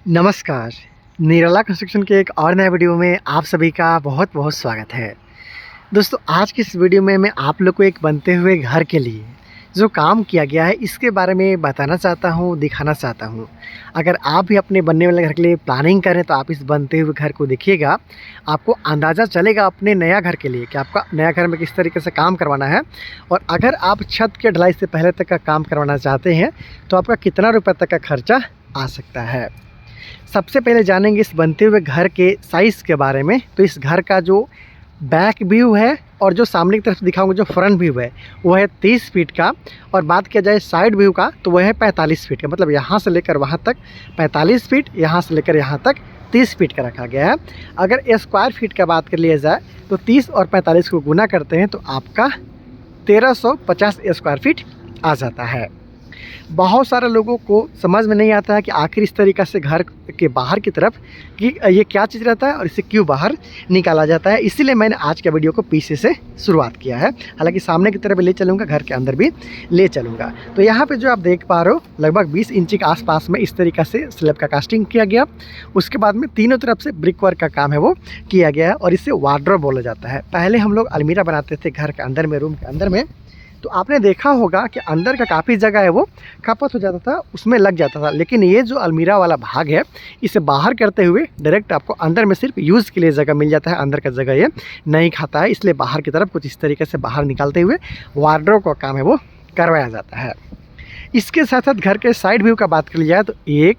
नमस्कार। निराला कंस्ट्रक्शन के एक और नए वीडियो में आप सभी का बहुत बहुत स्वागत है। दोस्तों, आज की इस वीडियो में मैं आप लोग को एक बनते हुए घर के लिए जो काम किया गया है इसके बारे में बताना चाहता हूँ, दिखाना चाहता हूँ। अगर आप भी अपने बनने वाले घर के लिए प्लानिंग करें तो आप इस बनते हुए घर को देखिएगा, आपको अंदाज़ा चलेगा अपने नया घर के लिए कि आपका नया घर में किस तरीके से काम करवाना है। और अगर आप छत के ढलाई से पहले तक का काम करवाना चाहते हैं तो आपका कितना रुपये तक का खर्चा आ सकता है। सबसे पहले जानेंगे इस बनते हुए घर के साइज़ के बारे में। तो इस घर का जो बैक व्यू है और जो सामने की तरफ दिखाऊंगा जो फ्रंट व्यू है वो है 30 फीट का, और बात किया जाए साइड व्यू का तो वह है 45 फीट का। मतलब यहाँ से लेकर वहाँ तक 45 फीट, यहाँ से लेकर यहाँ तक 30 फीट का रखा गया है। अगर स्क्वायर फीट का बात कर लिया जाए तो 30 और 45 को गुना करते हैं तो आपका 1350 स्क्वायर फीट आ जाता है। बहुत सारे लोगों को समझ में नहीं आता है कि आखिर इस तरीक़ा से घर के बाहर की तरफ कि ये क्या चीज़ रहता है और इसे क्यों बाहर निकाला जाता है। इसीलिए मैंने आज के वीडियो को पीछे से शुरुआत किया है। हालांकि सामने की तरफ भी ले चलूँगा, घर के अंदर भी ले चलूँगा। तो यहाँ पे जो आप देख पा रहे हो लगभग 20 इंच के आसपास में इस तरीक़ा से स्लैब का कास्टिंग किया गया। उसके बाद में तीनों तरफ से ब्रिक वर्क का काम है वो किया गया है और इसे वार्डरोब बोला जाता है। पहले हम लोग अलमीरा बनाते थे घर के अंदर में, रूम के अंदर में, तो आपने देखा होगा कि अंदर का काफ़ी जगह है वो खपत हो जाता था, उसमें लग जाता था। लेकिन ये जो अलमीरा वाला भाग है इसे बाहर करते हुए डायरेक्ट आपको अंदर में सिर्फ यूज़ के लिए जगह मिल जाता है। अंदर का जगह ये नहीं खाता है, इसलिए बाहर की तरफ कुछ इस तरीके से बाहर निकालते हुए वार्डरोब का काम है वो करवाया जाता है। इसके साथ साथ घर के साइड व्यू का बात कर लिया जाए तो 1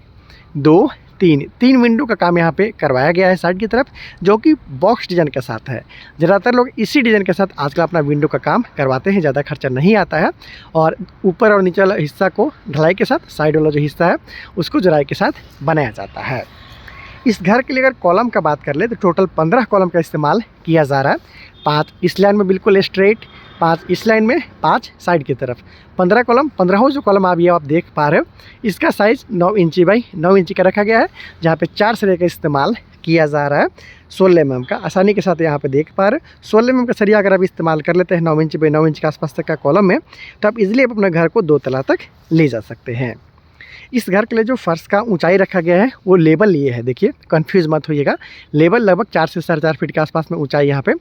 2 तीन विंडो का काम यहाँ पे करवाया गया है साइड की तरफ, जो कि बॉक्स डिज़ाइन के साथ है। ज़्यादातर लोग इसी डिज़ाइन के साथ आजकल अपना विंडो का काम करवाते हैं, ज़्यादा खर्चा नहीं आता है। और ऊपर और नीचे वाला हिस्सा को ढलाई के साथ, साइड वाला जो हिस्सा है उसको जुराई के साथ बनाया जाता है। इस घर के लिए अगर कॉलम का बात कर ले तो टोटल 15 कॉलम का इस्तेमाल किया जा रहा है। 5 इस लाइन में बिल्कुल स्ट्रेट, 5 इस लाइन में, 5 साइड की तरफ, 15 कॉलम। 15वां जो कॉलम आप देख पा रहे हो इसका साइज़ 9 इंची बाई 9 इंची का रखा गया है, जहाँ पे 4 सरिया का इस्तेमाल किया जा रहा है 16 mm का। आसानी के साथ यहाँ पे देख पा रहे हो 16 mm का सरिया अगर आप इस्तेमाल कर लेते हैं 9 इंची बाई 9 इंच के आसपास तक का कॉलम में, तो आप इजीली अपने घर को 2 तला तक ले जा सकते हैं। इस घर के लिए जो फर्श का ऊंचाई रखा गया है वो लेवल ये है, देखिए कंफ्यूज मत होइएगा। लेवल लगभग 4 से 4.5 फीट के आसपास में ऊंचाई यहाँ पे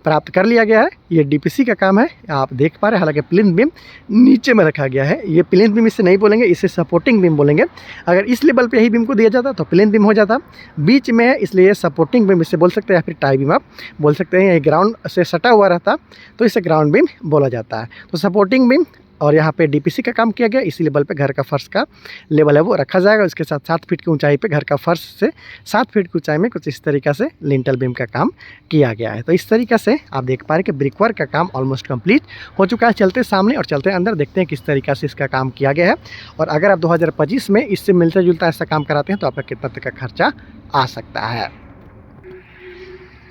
प्राप्त कर लिया गया है। ये डीपीसी का काम है, आप देख पा रहे हैं। हालांकि प्लिंथ बीम नीचे में रखा गया है, ये प्लिंथ बीम इसे नहीं बोलेंगे, इसे सपोर्टिंग बीम बोलेंगे। अगर इस लेवल पर यही बीम को दिया जाता तो प्लिंथ बीम हो जाता, बीच में है इसलिए सपोर्टिंग बीम इसे बोल सकते हैं, या फिर टाई बीम आप बोल सकते हैं। ये ग्राउंड से सटा हुआ रहता तो इसे ग्राउंड बीम बोला जाता है। तो सपोर्टिंग बीम और यहाँ पे डीपीसी का काम किया गया। इसी लेवल पे घर का फर्श का लेवल है वो रखा जाएगा। उसके साथ 7 फीट की ऊंचाई पे घर का फर्श से 7 फीट की ऊंचाई में कुछ इस तरीक़े से लिंटल बीम का काम किया गया है। तो इस तरीके से आप देख पा रहे हैं कि ब्रिक वर्क का काम ऑलमोस्ट कंप्लीट हो चुका है। चलते सामने और चलते अंदर देखते हैं किस तरीक़े से इसका काम किया गया है। और अगर आप 2025 में इससे मिलता जुलता ऐसा काम कराते हैं तो आपका कितना तक का खर्चा आ सकता है।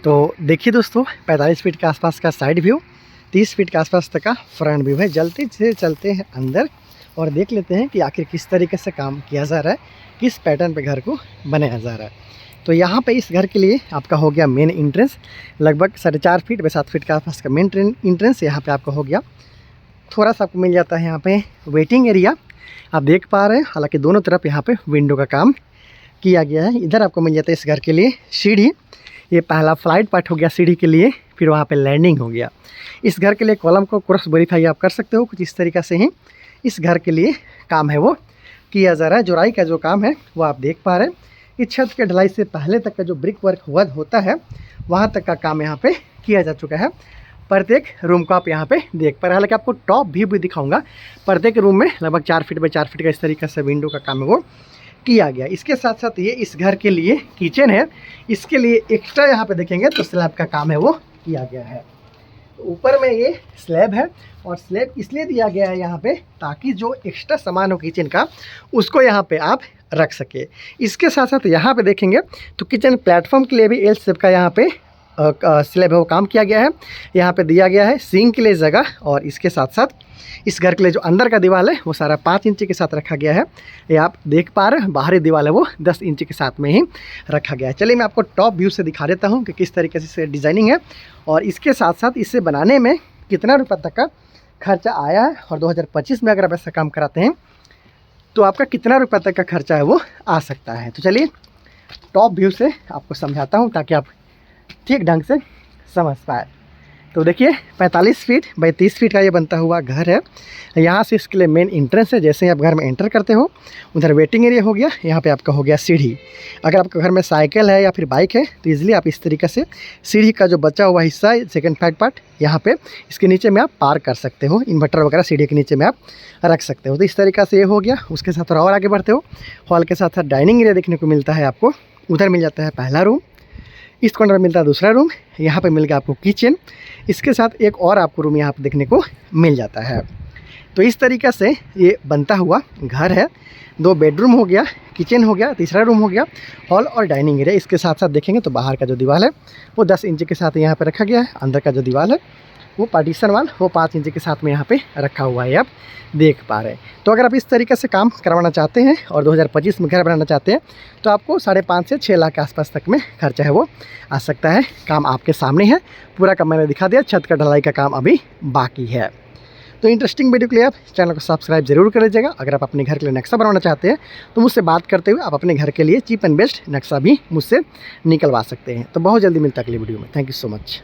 तो देखिए दोस्तों, 45 फीट के आसपास का साइड व्यू, 30 फीट के आसपास तक का फ्रंट व्यू है। जल्दी से चलते हैं अंदर और देख लेते हैं कि आखिर किस तरीके से काम किया जा रहा है, किस पैटर्न पे घर को बनाया जा रहा है। तो यहाँ पे इस घर के लिए आपका हो गया मेन इंट्रेंस, लगभग 4.5 फीट बाई 7 फीट के आसपास का मेन इंट्रेंस यहाँ पे आपका हो गया। थोड़ा सा आपको मिल जाता है यहाँ पे वेटिंग एरिया, आप देख पा रहे हैं। हालाँकि दोनों तरफ यहाँ पर विंडो का काम किया गया है। इधर आपको मिल जाता है इस घर के लिए सीढ़ी, ये पहला फ्लाइट पार्ट हो गया सीढ़ी के लिए, फिर वहाँ पे लैंडिंग हो गया। इस घर के लिए कॉलम को क्रॉस वेरीफाई आप कर सकते हो। कुछ इस तरीक़े से ही इस घर के लिए काम है वो किया जा रहा है। जुराई का जो काम है वो आप देख पा रहे हैं। इस छत के ढलाई से पहले तक का जो ब्रिक वर्क होता है वहाँ तक का काम यहाँ पे किया जा चुका है। प्रत्येक रूम को आप यहाँ पे देख पा रहे हैं। हालांकि आपको टॉप व्यू भी दिखाऊंगा। प्रत्येक रूम में लगभग 4 फीट बाई 4 फीट का इस तरीके से विंडो का काम है वो किया गया। इसके साथ साथ ये इस घर के लिए किचन है, इसके लिए एक्स्ट्रा यहाँ पे देखेंगे तो स्लैब का काम है वो किया गया है। तो ऊपर में ये स्लैब है और स्लैब इसलिए दिया गया है यहाँ पे ताकि जो एक्स्ट्रा सामान हो किचन का उसको यहाँ पे आप रख सके। इसके साथ साथ यहाँ पे देखेंगे तो किचन प्लेटफॉर्म के लिए भी एल शेप का यहाँ पे स्लैब है वो काम किया गया है। यहाँ पे दिया गया है सिंक के लिए जगह, और इसके साथ साथ इस घर के लिए जो अंदर का दीवार है वो सारा 5 इंच के साथ रखा गया है। ये आप देख पा रहे हैं, बाहरी दीवार है वो 10 इंच के साथ में ही रखा गया है। चलिए मैं आपको टॉप व्यू से दिखा देता हूँ कि किस तरीके से डिज़ाइनिंग है और इसके साथ साथ इसे बनाने में कितना रुपये तक का खर्चा आया है। और 2025 में अगर आप ऐसा काम कराते हैं तो आपका कितना रुपये तक का खर्चा है वो आ सकता है। तो चलिए टॉप व्यू से आपको समझाता हूँ ताकि आप ठीक ढंग से समझ पाए। तो देखिए 45 फीट बाई 30 फीट का ये बनता हुआ घर है। यहाँ से इसके लिए मेन एंट्रेंस है। जैसे ही आप घर में एंटर करते हो, उधर वेटिंग एरिया हो गया, यहाँ पे आपका हो गया सीढ़ी। अगर आपके घर में साइकिल है या फिर बाइक है तो ईजिली आप इस तरीके से सीढ़ी का जो बचा हुआ हिस्सा है, सेकंड फ्लैट पार्ट, यहाँ पे इसके नीचे में आप पार्क कर सकते हो। इन्वर्टर वगैरह सीढ़ी के नीचे में आप रख सकते हो। तो इस तरीक़े से ये हो गया। उसके साथ और आगे बढ़ते हो, हॉल के साथ साथ डाइनिंग एरिया देखने को मिलता है आपको। उधर मिल जाता है पहला रूम, इस कॉर्नर में मिलता है दूसरा रूम, यहाँ पे मिल गया आपको किचन। इसके साथ एक और आपको रूम यहाँ पे देखने को मिल जाता है। तो इस तरीक़े से ये बनता हुआ घर है। 2 बेडरूम हो गया, किचन हो गया, तीसरा रूम हो गया, हॉल और डाइनिंग एरिया। इसके साथ साथ देखेंगे तो बाहर का जो दीवार है वो 10 इंच के साथ यहाँ पे रखा गया है। अंदर का जो दीवार है वो पार्टीशन वाल वो 5 इंच के साथ में यहाँ पे रखा हुआ है, आप देख पा रहे हैं। तो अगर आप इस तरीके से काम करवाना चाहते हैं और 2025 में घर बनाना चाहते हैं तो आपको 5.5 से 6 लाख के आसपास तक में खर्चा है वो आ सकता है। काम आपके सामने है, पूरा काम मैंने दिखा दिया। छत का ढलाई का काम अभी बाकी है। तो इंटरेस्टिंग वीडियो के लिए आप चैनल को सब्सक्राइब जरूर कर लीजिएगा। अगर आप अपने घर के लिए नक्शा बनवाना चाहते हैं तो मुझसे बात करते हुए आप अपने घर के लिए चीप एंड बेस्ट नक्शा भी मुझसे निकलवा सकते हैं। तो बहुत जल्दी मिलता है अगली वीडियो में। Thank you so much.